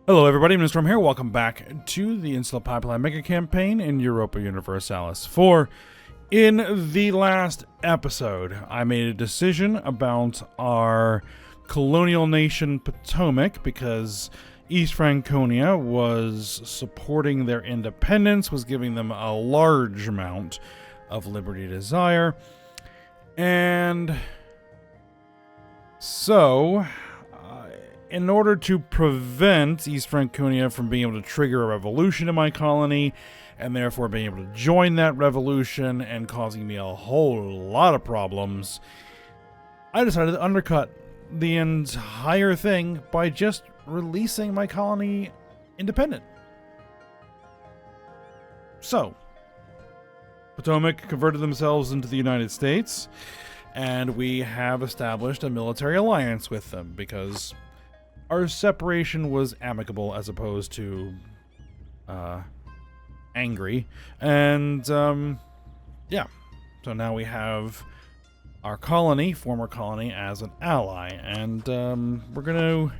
Hello everybody, Mr. Storm here. Welcome back to the Insula Populi Megacampaign in Europa Universalis 4. In the last episode, I made a decision about our colonial nation Potomac because East Franconia was supporting their independence, was giving them a large amount of liberty desire, and so in order to prevent East Franconia from being able to trigger a revolution in my colony, and therefore being able to join that revolution and causing me a whole lot of problems, I decided to undercut the entire thing by just releasing my colony independent. So, Potomac converted themselves into the United States, and we have established a military alliance with them because our separation was amicable as opposed to angry. And yeah, so now we have our colony, former colony, as an ally, and we're going to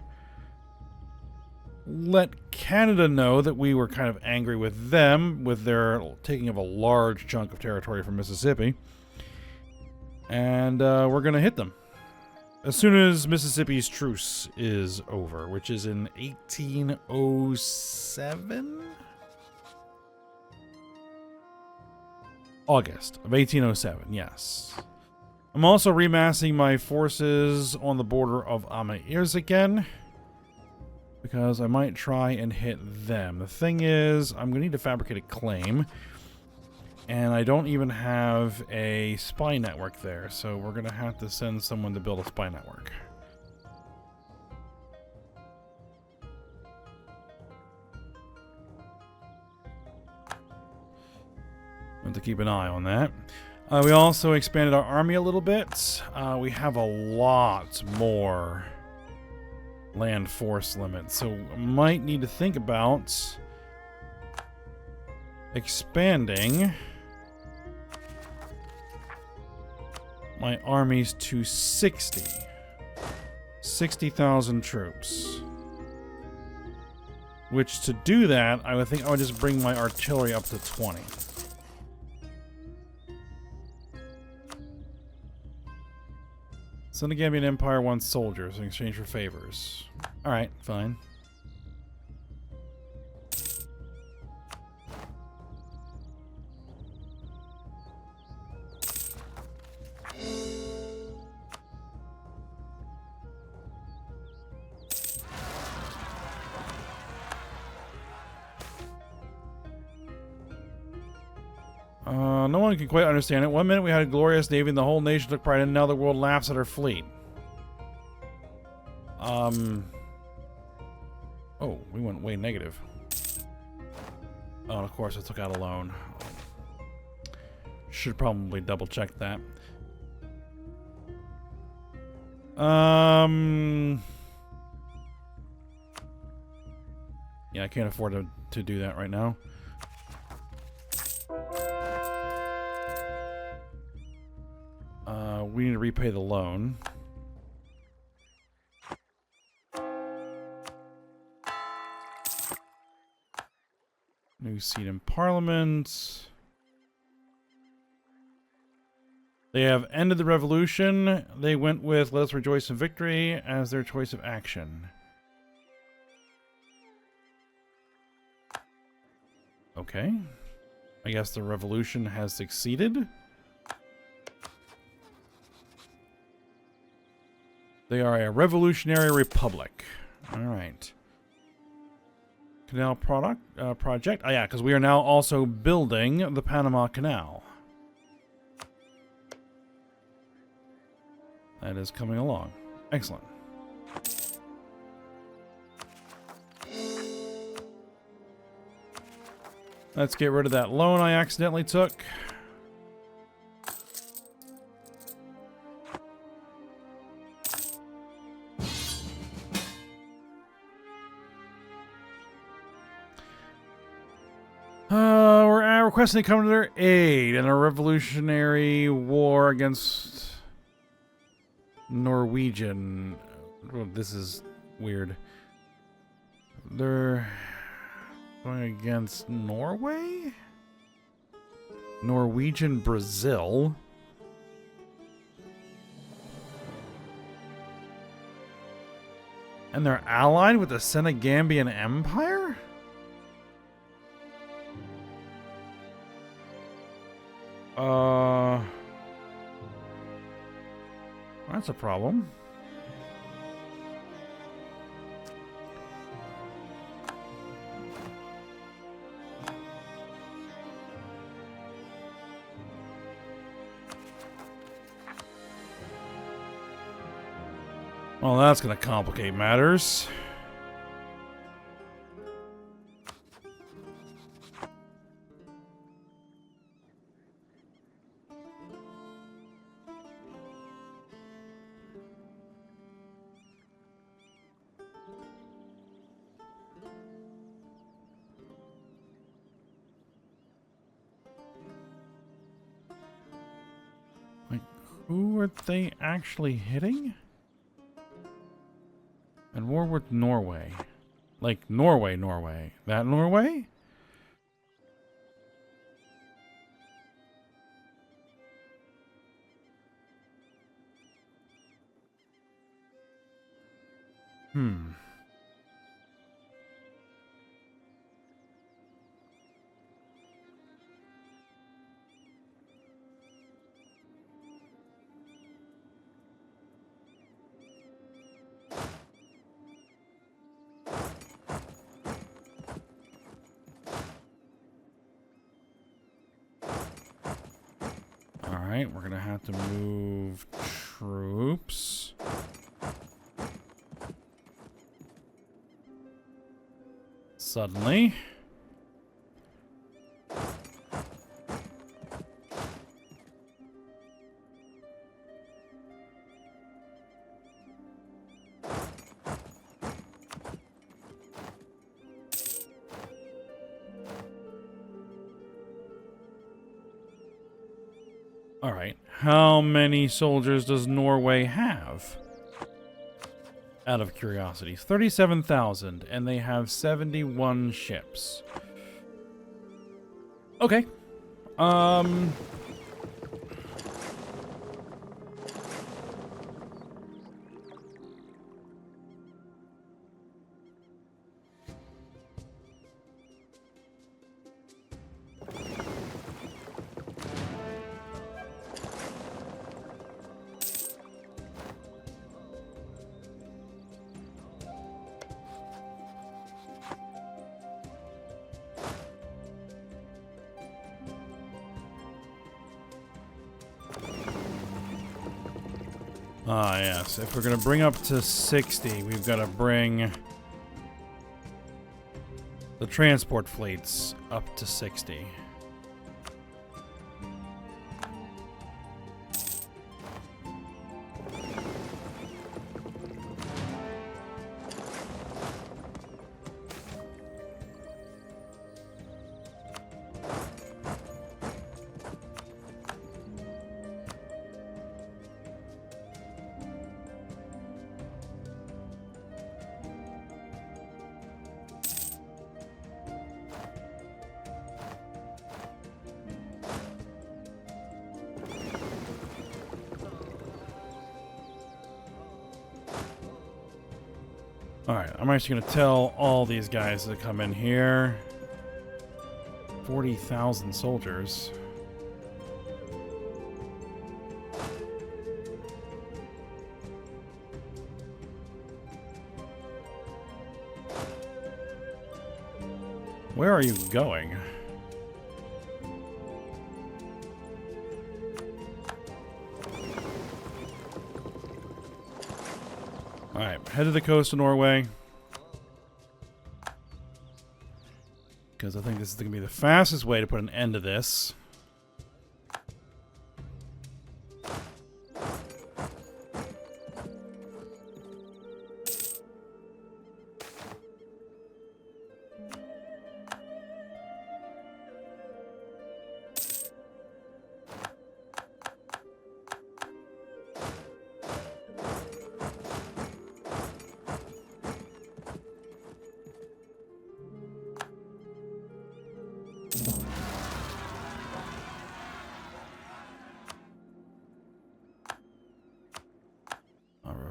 let Canada know that we were kind of angry with them with their taking of a large chunk of territory from Mississippi, and we're going to hit them as soon as Mississippi's truce is over, which is in 1807? August of 1807, yes. I'm also remassing my forces on the border of Amairs again, because I might try and hit them. The thing is, I'm going to need to fabricate a claim, and I don't even have a spy network there, so we're going to have to send someone to build a spy network. Have to keep an eye on that. We also expanded our army a little bit. We have a lot more land force limits, so might need to think about expanding my armies to 60,000 troops. Which, to do that, I would think I would just bring my artillery up to 20. Senegambian Empire wants soldiers in exchange for favors. Alright, fine. No one can quite understand it. One minute we had a glorious navy and the whole nation took pride in, and now the world laughs at our fleet. Oh, we went way negative. Oh, and of course I took out a loan. Should probably double check that. Yeah, I can't afford to do that right now. We need to repay the loan. New seat in Parliament. They have ended the revolution. They went with "Let us rejoice in victory" as their choice of action. Okay. I guess the revolution has succeeded. They are a revolutionary republic. Alright. Canal project? Oh yeah, because we are now also building the Panama Canal. That is coming along. Excellent. Let's get rid of that loan I accidentally took. We're requesting to come to their aid in a revolutionary war against Norwegian. Oh, this is weird. They're going against Norway? Norwegian Brazil. And they're allied with the Senegambian Empire? That's a problem. Well, that's going to complicate matters. Like, who are they actually hitting? And war with Norway. Like, Norway. That Norway? Alright, we're gonna have to move troops. Suddenly. Alright, how many soldiers does Norway have? Out of curiosity. 37,000, and they have 71 ships. Okay. Ah, yes. If we're going to bring up to 60, we've got to bring the transport fleets up to 60. Alright, I'm actually going to tell all these guys to come in here. 40,000 soldiers. Where are you going? Alright, head to the coast of Norway. Because I think this is going to be the fastest way to put an end to this.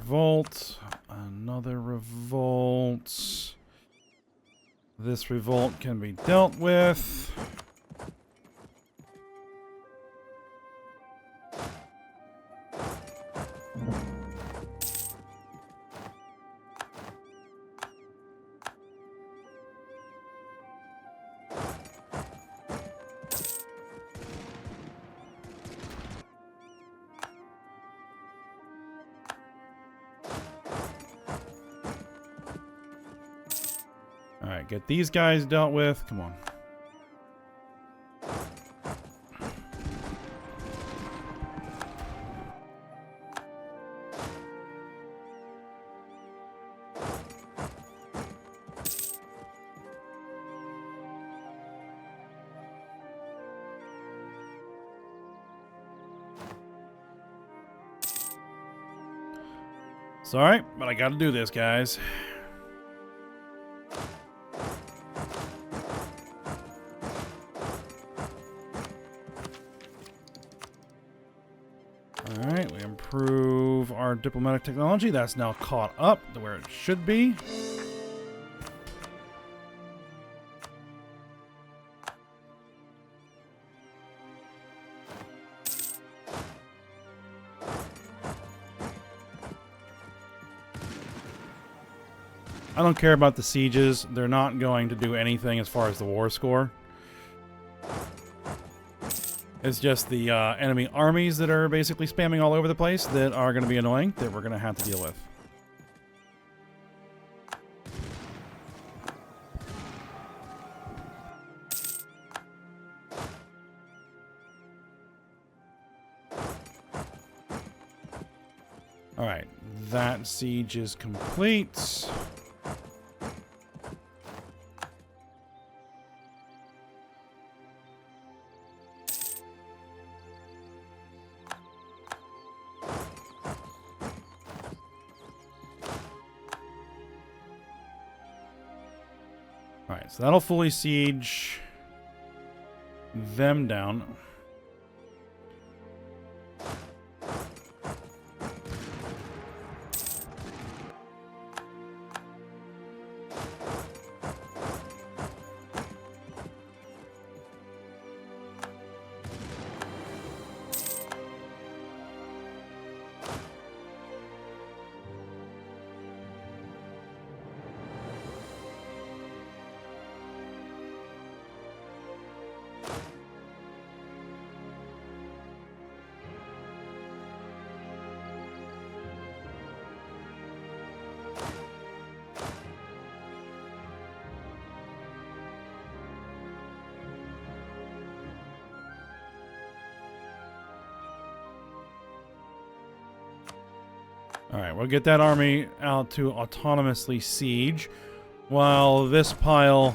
revolt. Another revolt. This revolt can be dealt with. Alright, get these guys dealt with. Come on. It's alright, but I gotta do this, guys. Alright, we improve our diplomatic technology. That's now caught up to where it should be. I don't care about the sieges. They're not going to do anything as far as the war score. It's just the enemy armies that are basically spamming all over the place that are going to be annoying, that we're going to have to deal with. Alright, that siege is complete. Alright, so that'll fully siege them down. Alright, we'll get that army out to autonomously siege while this pile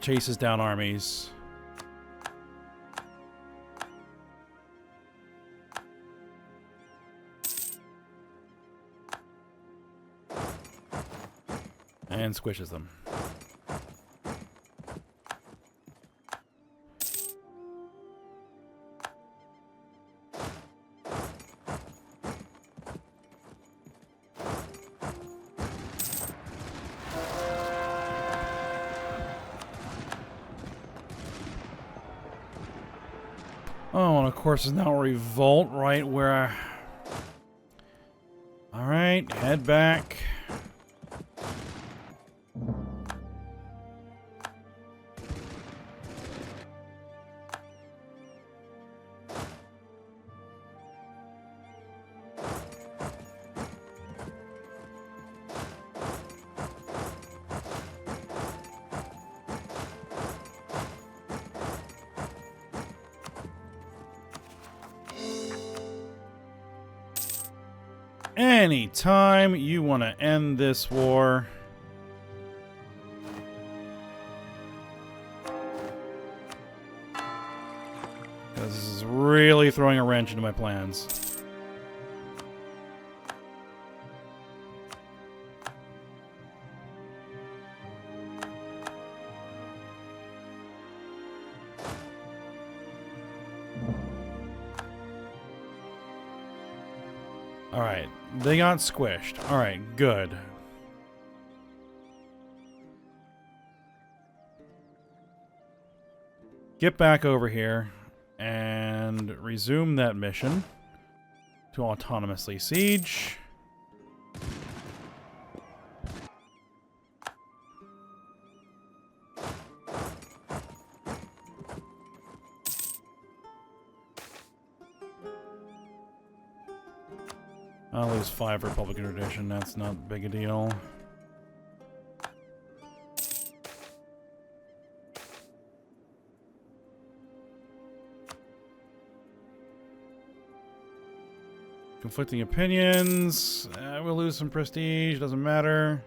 chases down armies. And squishes them. Oh, and of course there's now a revolt right where I... Alright, head back. Anytime you want to end this war, because this is really throwing a wrench into my plans. Alright, they got squished. Alright, good. Get back over here and resume that mission to autonomously siege. I'll lose 5 Republican tradition, that's not big a deal. Conflicting opinions. We'll lose some prestige, doesn't matter.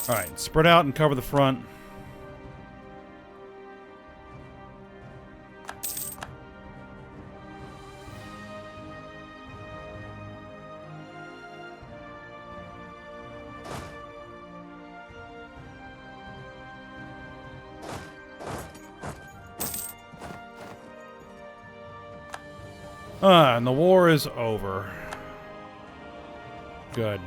Alright, spread out and cover the front. And the war is over. Good.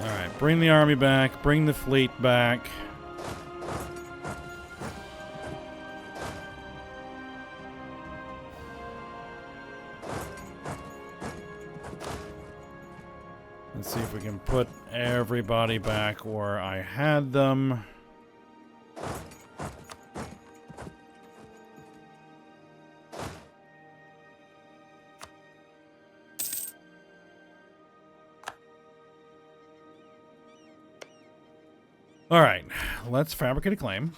Alright, bring the army back, bring the fleet back. Let's see if we can put everybody back where I had them. Alright, let's fabricate a claim.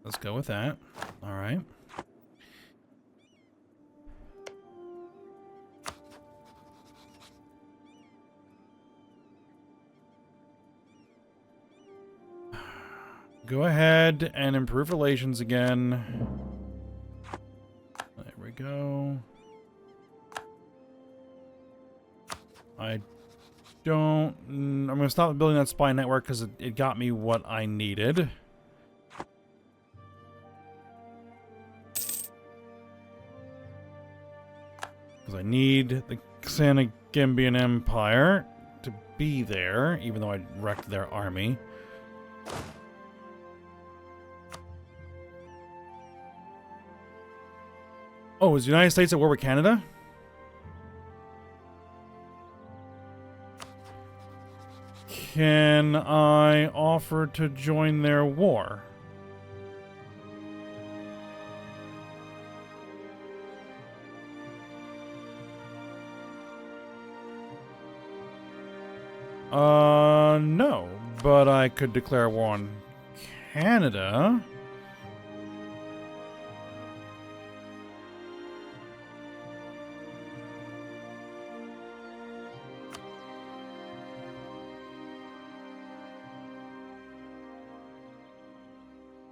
Let's go with that. Alright. Go ahead and improve relations again. There we go. I'm going to stop building that spy network because it got me what I needed. Because I need the Xanagambian Empire to be there, even though I wrecked their army. Oh, is the United States at war with Canada? Can I offer to join their war? No, but I could declare war on Canada.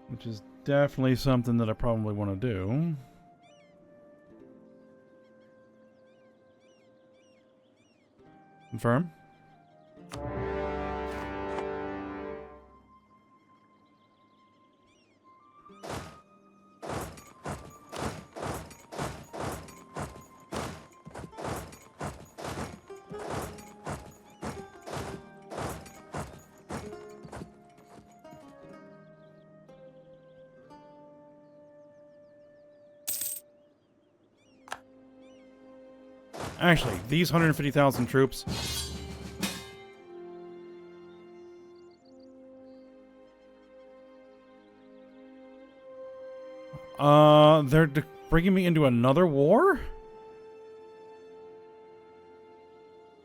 Which is definitely something that I probably want to do. Confirm. Actually, these 150,000 troops. They're bringing me into another war?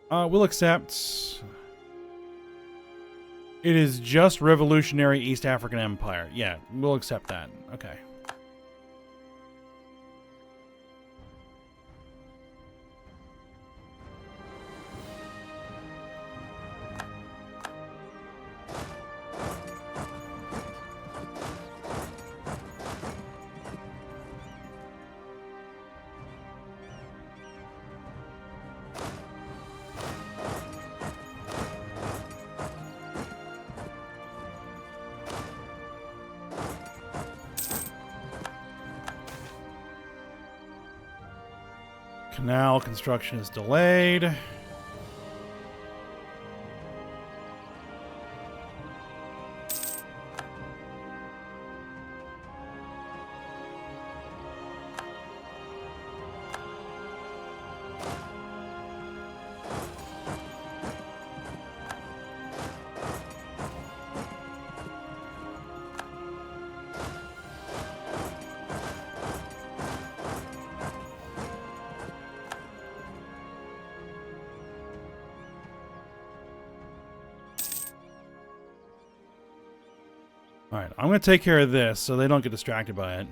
We'll accept. It is just Revolutionary East African Empire. Yeah, we'll accept that. Okay. Canal construction is delayed. Alright, I'm going to take care of this so they don't get distracted by it.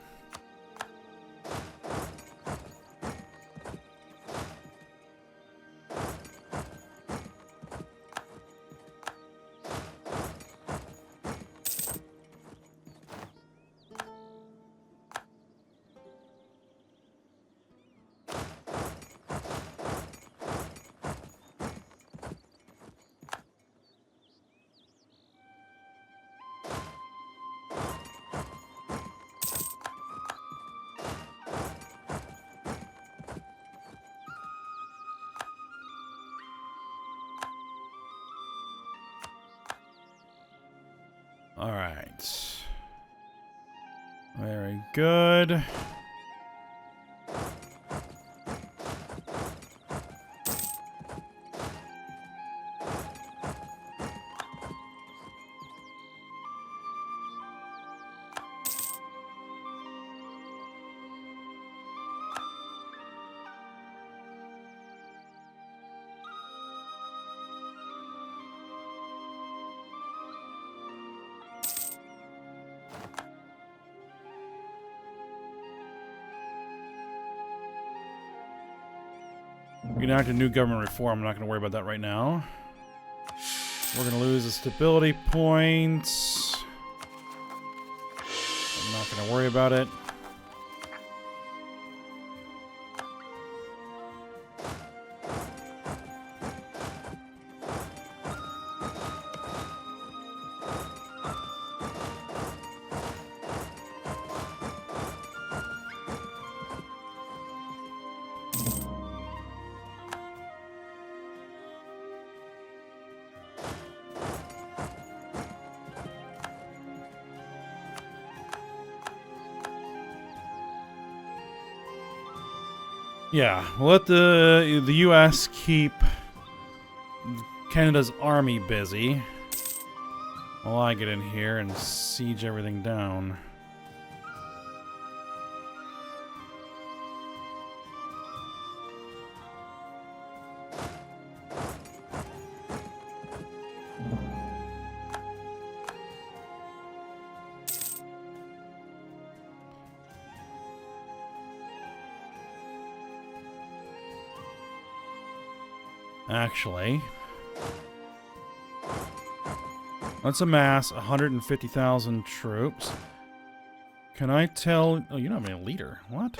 Alright. Very good. We can enact a new government reform. I'm not going to worry about that right now. We're going to lose a stability point. I'm not going to worry about it. Yeah, we'll let the U.S. keep Canada's army busy while I get in here and siege everything down. Actually, let's amass 150,000 troops. Can I tell... Oh, you're not even a leader. What?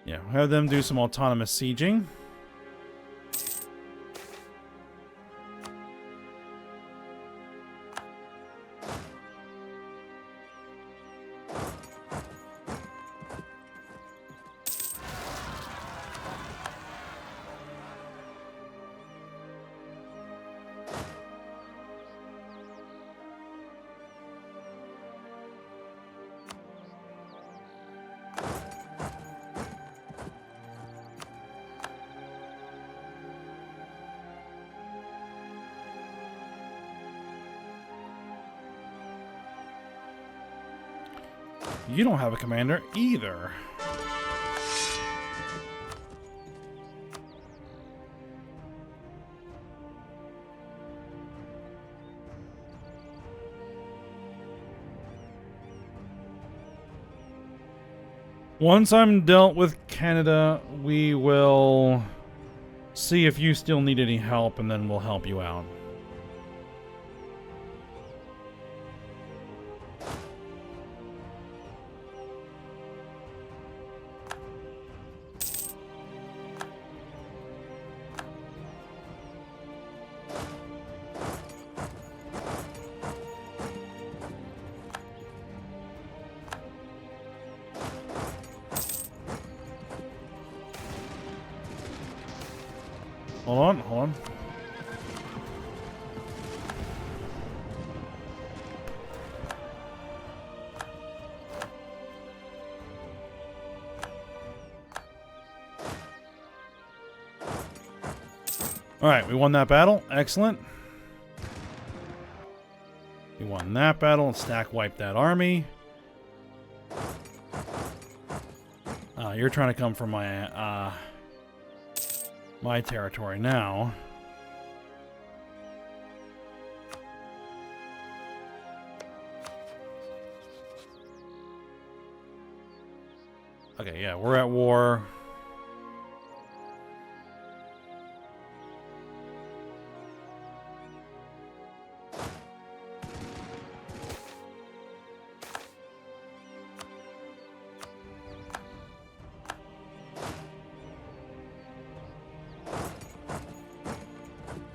Yeah, we'll have them do some autonomous sieging. You don't have a commander either. Once I'm dealt with Canada, we will see if you still need any help, and then we'll help you out. Hold on, hold on. Alright, we won that battle. Excellent. We won that battle and stack wiped that army. You're trying to come from my territory now. Okay, yeah, we're at war.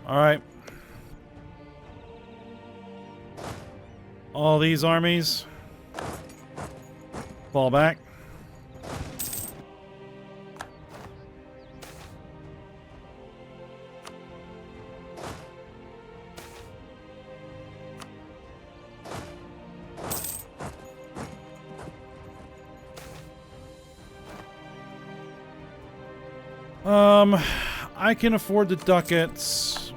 All right. All these armies fall back. I can afford the ducats.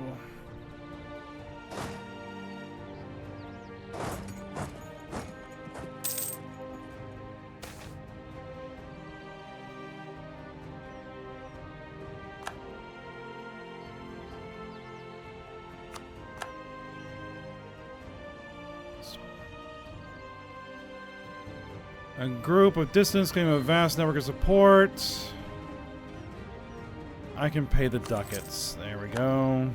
A group of distance claim a vast network of support. I can pay the ducats. There we go.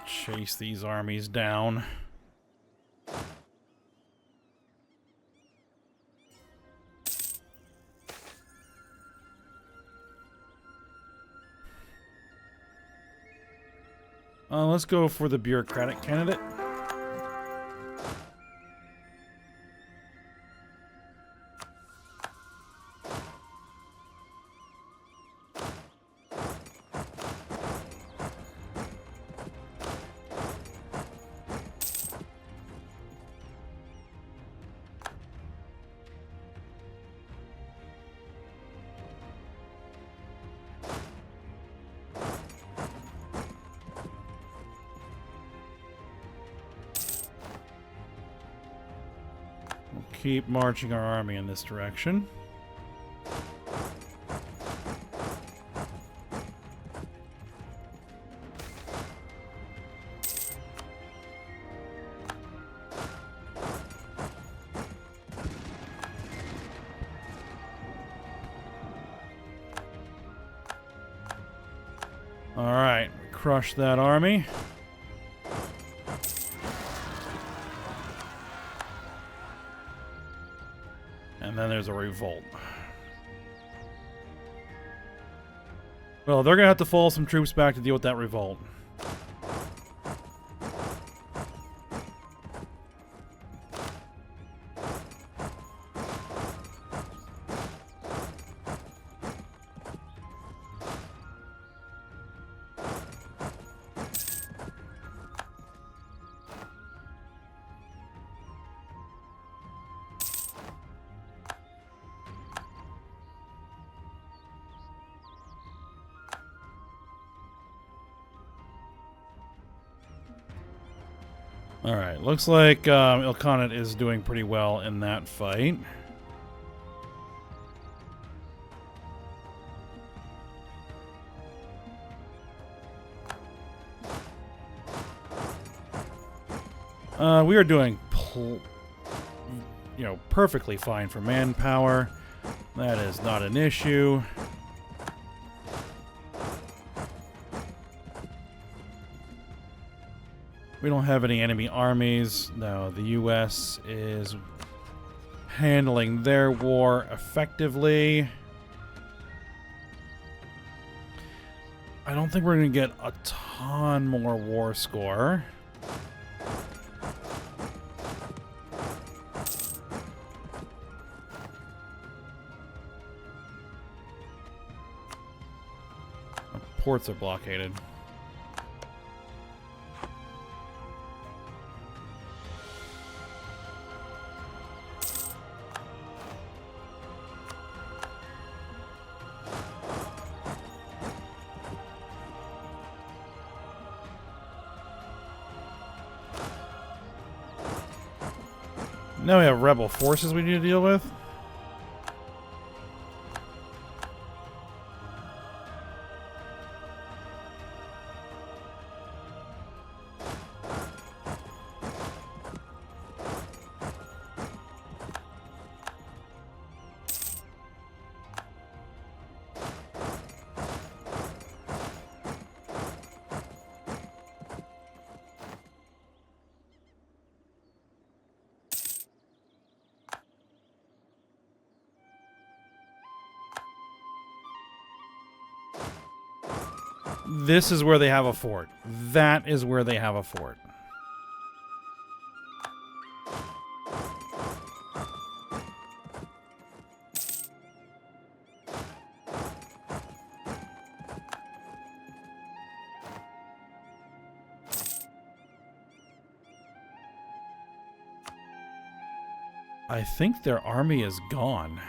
Chase these armies down. Let's go for the bureaucratic candidate. Keep marching our army in this direction. All right, crush that army. there's a revolt. Well, they're gonna have to fall some troops back to deal with that revolt. Alright, looks like Ilkhanate is doing pretty well in that fight. We are doing, perfectly fine for manpower. That is not an issue. We don't have any enemy armies. No, the U.S. is handling their war effectively. I don't think we're going to get a ton more war score. Our ports are blockaded. Now we have rebel forces we need to deal with. This is where they have a fort. That is where they have a fort. I think their army is gone.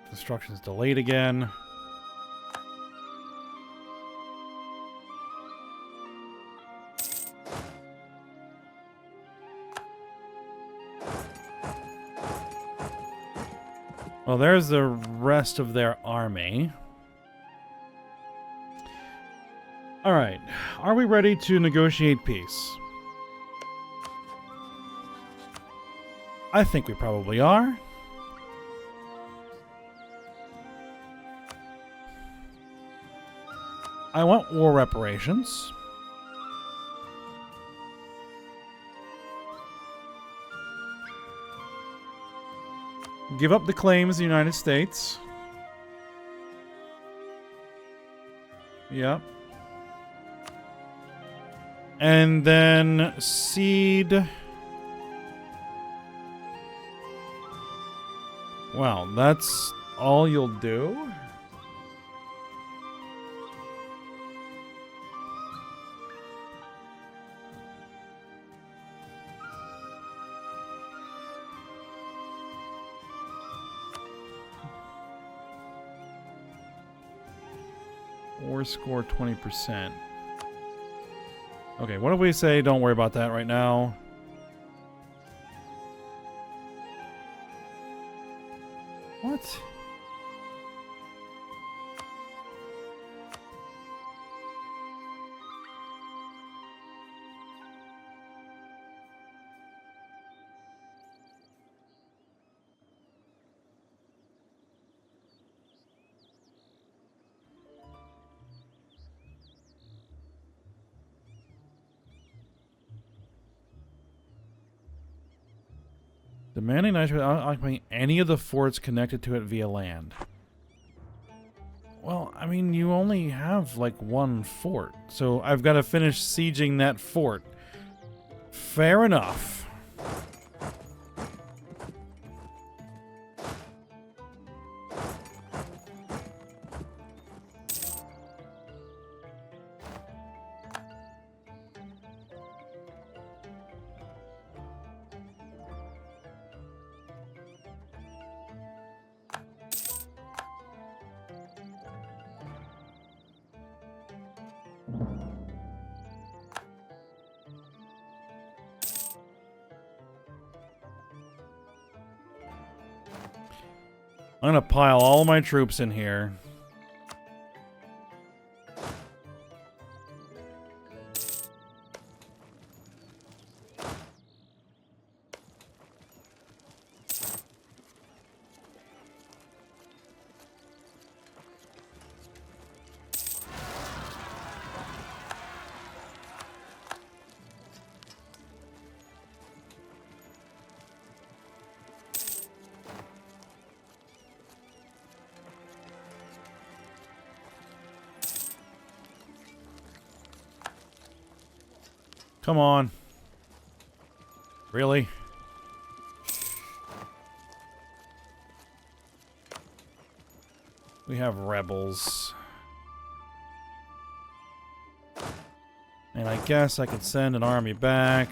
Construction's delayed again. Well, there's the rest of their army. All right. Are we ready to negotiate peace? I think we probably are. I want war reparations. Give up the claims of the United States. Yep. And then cede. Wow, that's all you'll do? War score 20%. Okay, what if we say don't worry about that right now? What? Demanding Nigeria occupying any of the forts connected to it via land. Well, I mean, you only have, like, one fort. So I've got to finish sieging that fort. Fair enough. I'm gonna pile all my troops in here. Come on. Really? We have rebels. And I guess I could send an army back.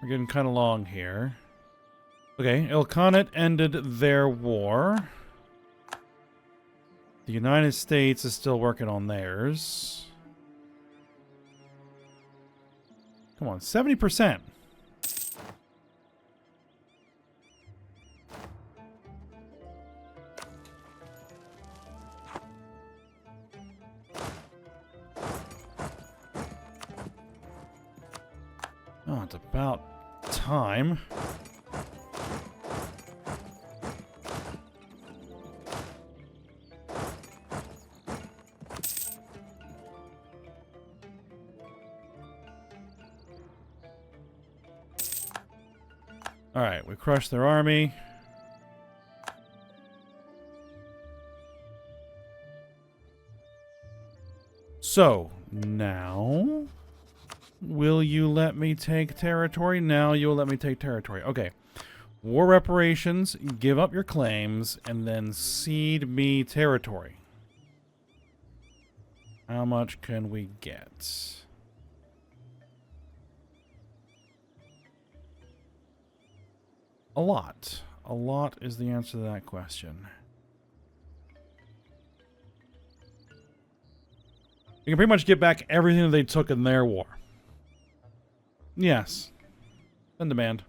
We're getting kind of long here. Okay, Ilkhanate ended their war. The United States is still working on theirs. Come on, 70%. Oh, it's about time. Alright, we crushed their army. So, now... will you let me take territory? Now you'll let me take territory. Okay. War reparations, give up your claims, and then cede me territory. How much can we get? A lot. A lot is the answer to that question. You can pretty much get back everything that they took in their war. Yes. On demand.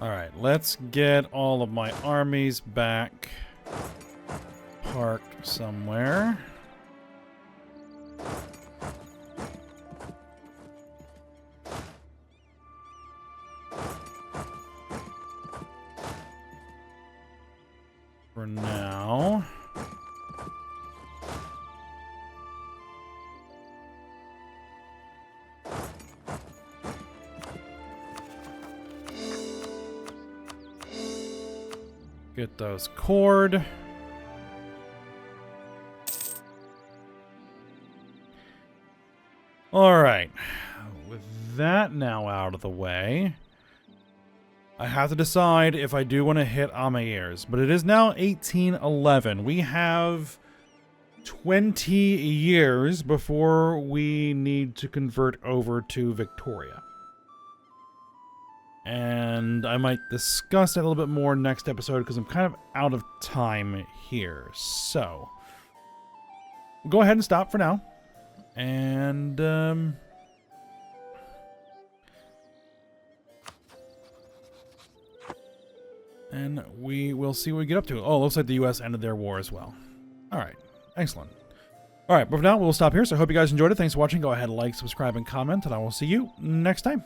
Alright, let's get all of my armies back parked somewhere. For now. Get those cord. All right. With that now out of the way, I have to decide if I do want to hit Amairs. But it is now 1811. We have 20 years before we need to convert over to Victoria. And I might discuss that a little bit more next episode because I'm kind of out of time here. So, we'll go ahead and stop for now. And, and we will see what we get up to. Oh, looks like the U.S. ended their war as well. All right. Excellent. All right, but for now, we'll stop here. So I hope you guys enjoyed it. Thanks for watching. Go ahead, like, subscribe, and comment, and I will see you next time.